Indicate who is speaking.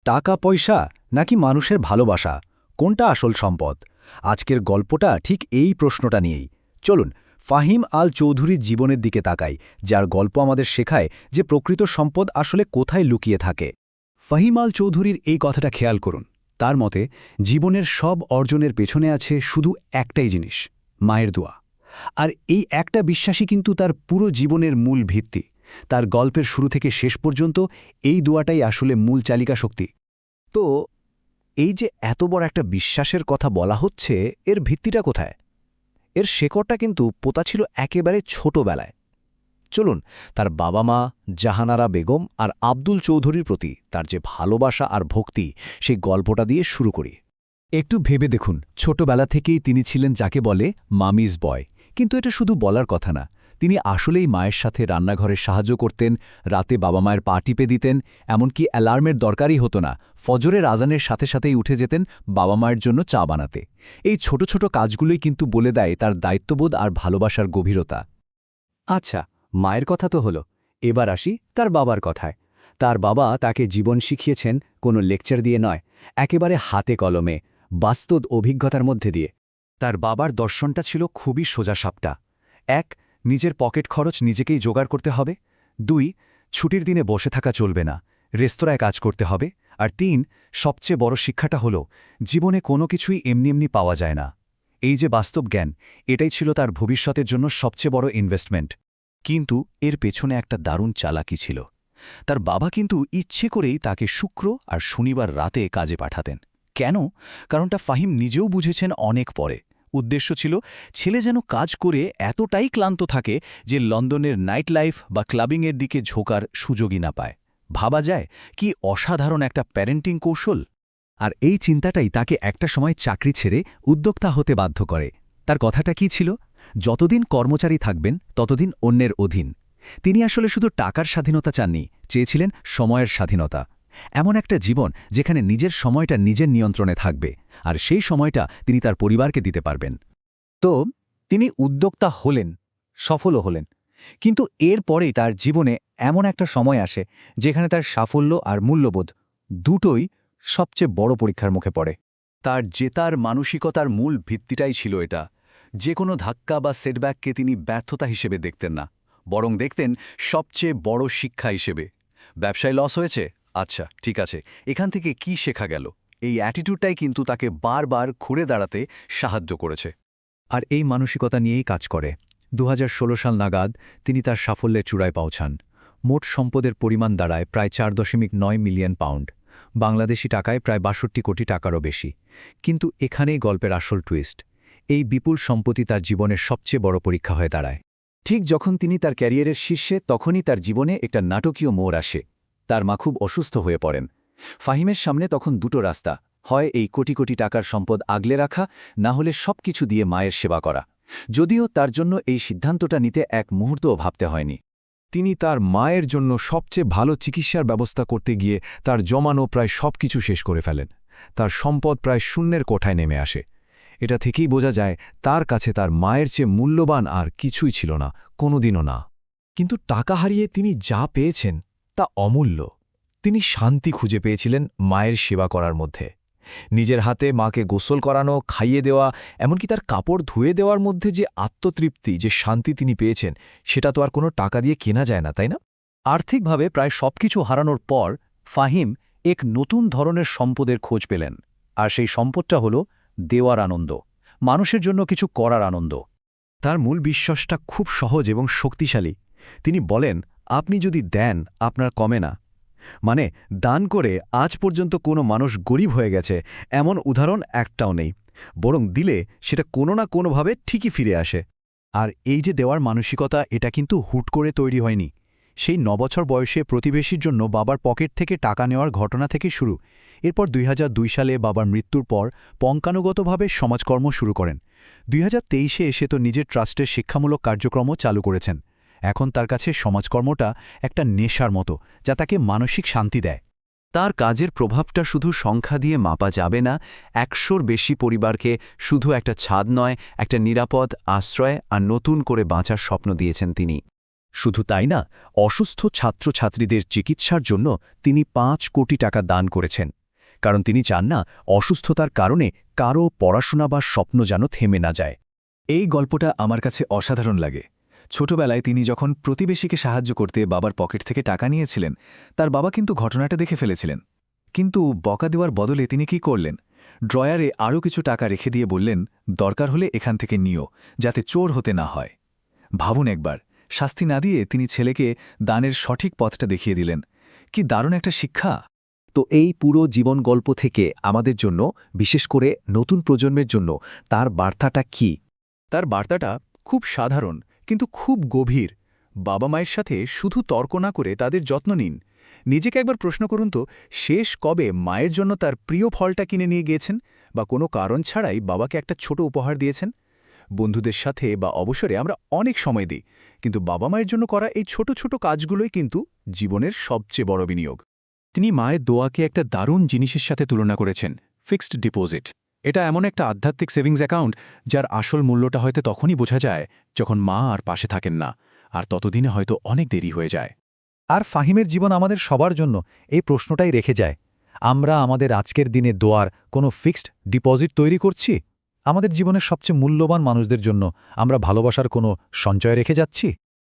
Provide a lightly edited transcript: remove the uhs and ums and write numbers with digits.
Speaker 1: টাকা পয়সা নাকি মানুষের ভালোবাসা কোনটা আসল সম্পদ? আজকের গল্পটা ঠিক এই প্রশ্নটা নিয়েই। চলুন ফাহিম আল চৌধুরীর জীবনের দিকে তাকাই, যার গল্প আমাদের শেখায় যে প্রকৃত সম্পদ আসলে কোথায় লুকিয়ে থাকে। ফাহিম আল চৌধুরীর এই কথাটা খেয়াল করুন। তার মতে জীবনের সব অর্জনের পেছনে আছে শুধু একটাই জিনিস, মায়ের দোয়া। আর এই একটা বিশ্বাসই কিন্তু তার পুরো জীবনের মূল ভিত্তি। তার গল্পের শুরু থেকে শেষ পর্যন্ত এই দোয়াটাই আসলে মূল চালিকা শক্তি। তো এই যে এত বড় একটা বিশ্বাসের কথা বলা হচ্ছে, এর ভিত্তিটা কোথায়? এর শেকড়টা কিন্তু পোতা ছিল একেবারে ছোটবেলায়। চলুন তার বাবা মা জাহানারা বেগম আর আব্দুল চৌধুরীর প্রতি তার যে ভালোবাসা আর ভক্তি, সেই গল্পটা দিয়ে শুরু করি। একটু ভেবে দেখুন, ছোটবেলা থেকেই তিনি ছিলেন যাকে বলে মামিজ বয়। কিন্তু এটা শুধু বলার কথা না, তিনি আসলেই মায়ের সাথে রান্নাঘরে সাহায্য করতেন, রাতে বাবা মায়ের পা টিপে দিতেন, এমনকি অ্যালার্মের দরকারই হতো না, ফজরের আজানের সাথে সাথেই উঠে যেতেন বাবা মায়ের জন্য চা বানাতে। এই ছোট ছোট কাজগুলোই কিন্তু বলে দেয় তার দায়িত্ববোধ আর ভালোবাসার গভীরতা। আচ্ছা, মায়ের কথা তো হলো, এবার আসি তার বাবার কথায়। তার বাবা তাকে জীবন শিখিয়েছেন কোনো লেকচার দিয়ে নয়, একেবারে হাতে কলমে, বাস্তব অভিজ্ঞতার মধ্যে দিয়ে। তার বাবার দর্শনটা ছিল খুবই সোজাসাপটা। ১. নিজের পকেট খরচ নিজেকেই জোগাড় করতে হবে। ২. ছুটির দিনে বসে থাকা চলবে না, রেস্তোরাঁয় কাজ করতে হবে। আর ৩. সবচেয়ে বড় শিক্ষাটা হলো, জীবনে কোনো কিছুই এমনি এমনি পাওয়া যায় না। এই যে বাস্তব জ্ঞান, এটাই ছিল তার ভবিষ্যতের জন্য সবচেয়ে বড় ইনভেস্টমেন্ট। কিন্তু এর পেছনে একটা দারুণ চালাকি ছিল। তার বাবা কিন্তু ইচ্ছে করেই তাকে শুক্র আর শনিবার রাতে কাজে পাঠাতেন। কেন? কারণটা ফাহিম নিজেও বুঝেছেন অনেক পরে। উদ্দেশ্য ছিল ছেলে যেন কাজ করে এতটাই ক্লান্ত থাকে যে লন্ডনের নাইট লাইফ বা ক্লাবিংয়ের দিকে ঝোঁকার সুযোগই না পায়। ভাবা যায় কি অসাধারণ একটা প্যারেন্টিং কৌশল। আর এই চিন্তাটাই তাকে একটা সময় চাকরি ছেড়ে উদ্যোক্তা হতে বাধ্য করে। তার কথাটা কি ছিল? যতদিন কর্মচারী থাকবেন ততদিন অন্যের অধীন। তিনি আসলে শুধু টাকার স্বাধীনতা চাননি, চেয়েছিলেন সময়ের স্বাধীনতা। এমন একটা জীবন যেখানে নিজের সময়টা নিজের নিয়ন্ত্রণে থাকবে, আর সেই সময়টা তিনি তার পরিবারকে দিতে পারবেন। তো তিনি উদ্যোক্তা হলেন, সফলও হলেন। কিন্তু এর পরেই তার জীবনে এমন একটা সময় আসে যেখানে তার সাফল্য আর মূল্যবোধ দুটোই সবচেয়ে বড় পরীক্ষার মুখে পড়ে। তার জেতার মানসিকতার মূল ভিত্তিটাই ছিল এটা। যে কোনো ধাক্কা বা সেটব্যাককে তিনি ব্যর্থতা হিসেবে দেখতেন না, বরং দেখতেন সবচেয়ে বড় শিক্ষা হিসেবে। ব্যবসায় লস হয়েছে, আচ্ছা ঠিক আছে, এখান থেকে কি শেখা গেল? এই অ্যাটিটিউডটাই কিন্তু তাকে বারবার ঘুরে দাঁড়াতে সাহায্য করেছে। আর এই মানসিকতা নিয়েই কাজ করে ২০১৬ সাল নাগাদ তিনি তার সাফল্যের চূড়ায় পৌঁছান। মোট সম্পদের পরিমাণ দাঁড়ায় প্রায় ৪.৯ মিলিয়ন পাউন্ড, বাংলাদেশি টাকায় প্রায় ৬২ কোটি টাকারও বেশি। কিন্তু এখানেই গল্পের আসল টুইস্ট। এই বিপুল সম্পত্তি তার জীবনের সবচেয়ে বড় পরীক্ষা হয়ে দাঁড়ায়। ঠিক যখন তিনি তার ক্যারিয়ারের শীর্ষে, তখনই তার জীবনে একটা নাটকীয় মোড় আসে। তার মা খুব অসুস্থ হয়ে পড়েন। ফাহিমের সামনে তখন দুটো রাস্তা, হয় এই কোটি কোটি টাকার সম্পদ আগলে রাখা, না হলে সবকিছু দিয়ে মায়ের সেবা করা। যদিও তার জন্য এই সিদ্ধান্তটা নিতে এক মুহূর্তও ভাবতে হয়নি। তিনি তার মায়ের জন্য সবচেয়ে ভালো চিকিৎসার ব্যবস্থা করতে গিয়ে তার জমানো প্রায় সবকিছু শেষ করে ফেলেন। তার সম্পদ প্রায় শূন্যের কোঠায় নেমে আসে। এটা থেকেই বোঝা যায় তার কাছে তার মায়ের চেয়ে মূল্যবান আর কিছুই ছিল না, কোনোদিনও না। কিন্তু টাকা হারিয়ে তিনি যা পেয়েছেন তা অমূল্য। তিনি শান্তি খুঁজে পেয়েছিলেন মায়ের সেবা করার মধ্যে। নিজের হাতে মাকে গোসল করানো, খাইয়ে দেওয়া, এমনকি তার কাপড় ধুয়ে দেওয়ার মধ্যে যে আত্মতৃপ্তি, যে শান্তি তিনি পেয়েছেন, সেটা তো আর কোনো টাকা দিয়ে কেনা যায় না, তাই না? আর্থিকভাবে প্রায় সবকিছু হারানোর পর ফাহিম এক নতুন ধরনের সম্পদের খোঁজ পেলেন। আর সেই সম্পদটা হল দেওয়ার আনন্দ, মানুষের জন্য কিছু করার আনন্দ। তার মূল বিশ্বাসটা খুব সহজ এবং শক্তিশালী। তিনি বলেন, আপনি যদি দেন, আপনার কমে না। মানে দান করে আজ পর্যন্ত কোনো মানুষ গরিব হয়ে গেছে এমন উদাহরণ একটাও নেই, বরং দিলে সেটা কোনো না কোনোভাবে ঠিকই ফিরে আসে। আর এই যে দেওয়ার মানসিকতা, এটা কিন্তু হুট করে তৈরি হয়নি। সেই ৯ বছর বয়সে প্রতিবেশীর জন্য বাবার পকেট থেকে টাকা নেওয়ার ঘটনা থেকে শুরু। এরপর ২০০২ সালে বাবার মৃত্যুর পর পঙ্কানুগতভাবে সমাজকর্ম শুরু করেন। ২০২৩-এ এসে তো নিজের ট্রাস্টের শিক্ষামূলক কার্যক্রমও চালু করেছেন। এখন তার কাছে সমাজকর্মটা একটা নেশার মতো, যা তাকে মানসিক শান্তি দেয়। তার কাজের প্রভাবটা শুধু সংখ্যা দিয়ে মাপা যাবে না। ১০০র বেশি পরিবারকে শুধু একটা ছাদ নয়, একটা নিরাপদ আশ্রয় আর নতুন করে বাঁচার স্বপ্ন দিয়েছেন তিনি।
Speaker 2: শুধু তাই না, অসুস্থ ছাত্রছাত্রীদের চিকিৎসার জন্য তিনি ৫ কোটি টাকা দান করেছেন, কারণ তিনি চান না অসুস্থতার কারণে কারও পড়াশোনা বা স্বপ্ন যেন থেমে না যায়।
Speaker 3: এই গল্পটা আমার কাছে অসাধারণ লাগে। ছোটবেলায় তিনি যখন প্রতিবেশীকে সাহায্য করতে বাবার পকেট থেকে টাকা নিয়েছিলেন, তার বাবা কিন্তু ঘটনাটা দেখে ফেলেছিলেন। কিন্তু বকা দেওয়ার বদলে তিনি কি করলেন? ড্রয়ারে আরও কিছু টাকা রেখে দিয়ে বললেন, দরকার হলে এখান থেকে নিও, যাতে চোর হতে না হয়। ভাবুন একবার, শাস্তি না দিয়ে তিনি ছেলেকে দানের সঠিক পথটা দেখিয়ে দিলেন। কি দারুণ একটা শিক্ষা!
Speaker 2: তো এই পুরো জীবন গল্প থেকে আমাদের জন্য, বিশেষ করে নতুন প্রজন্মের জন্য তার বার্তাটা কি?
Speaker 3: তার বার্তাটা খুব সাধারণ, কিন্তু খুব গভীর। বাবা মায়ের সাথে শুধু তর্ক না করে তাদের যত্ন নিন। নিজেকে একবার প্রশ্ন করুন তো, শেষ কবে মায়ের জন্য তার প্রিয় ফলটা কিনে নিয়ে গিয়েছেন, বা কোনো কারণ ছাড়াই বাবাকে একটা ছোট উপহার দিয়েছেন? বন্ধুদের সাথে বা অবসরে আমরা অনেক সময় দিই, কিন্তু বাবা মায়ের জন্য করা এই ছোট ছোট কাজগুলোই কিন্তু জীবনের সবচেয়ে বড় বিনিয়োগ।
Speaker 4: তিনি মায়ের দোয়াকে একটা দারুণ জিনিসের সাথে তুলনা করেছেন, ফিক্সড ডিপোজিট। এটা এমন একটা আধ্যাত্মিক সেভিংস অ্যাকাউন্ট যার আসল মূল্যটা হয়তো তখনই বোঝা যায় যখন মা আর পাশে থাকেন না, আর ততদিনে হয়তো অনেক দেরি হয়ে যায়।
Speaker 1: আর ফাহিমের জীবন আমাদের সবার জন্য এই প্রশ্নটাই রেখে যায়, আমরা আমাদের আজকের দিনে দোয়ার কোনো ফিক্সড ডিপোজিট তৈরি করছি? আমাদের জীবনের সবচেয়ে মূল্যবান মানুষদের জন্য আমরা ভালোবাসার কোনো সঞ্চয় রেখে যাচ্ছি?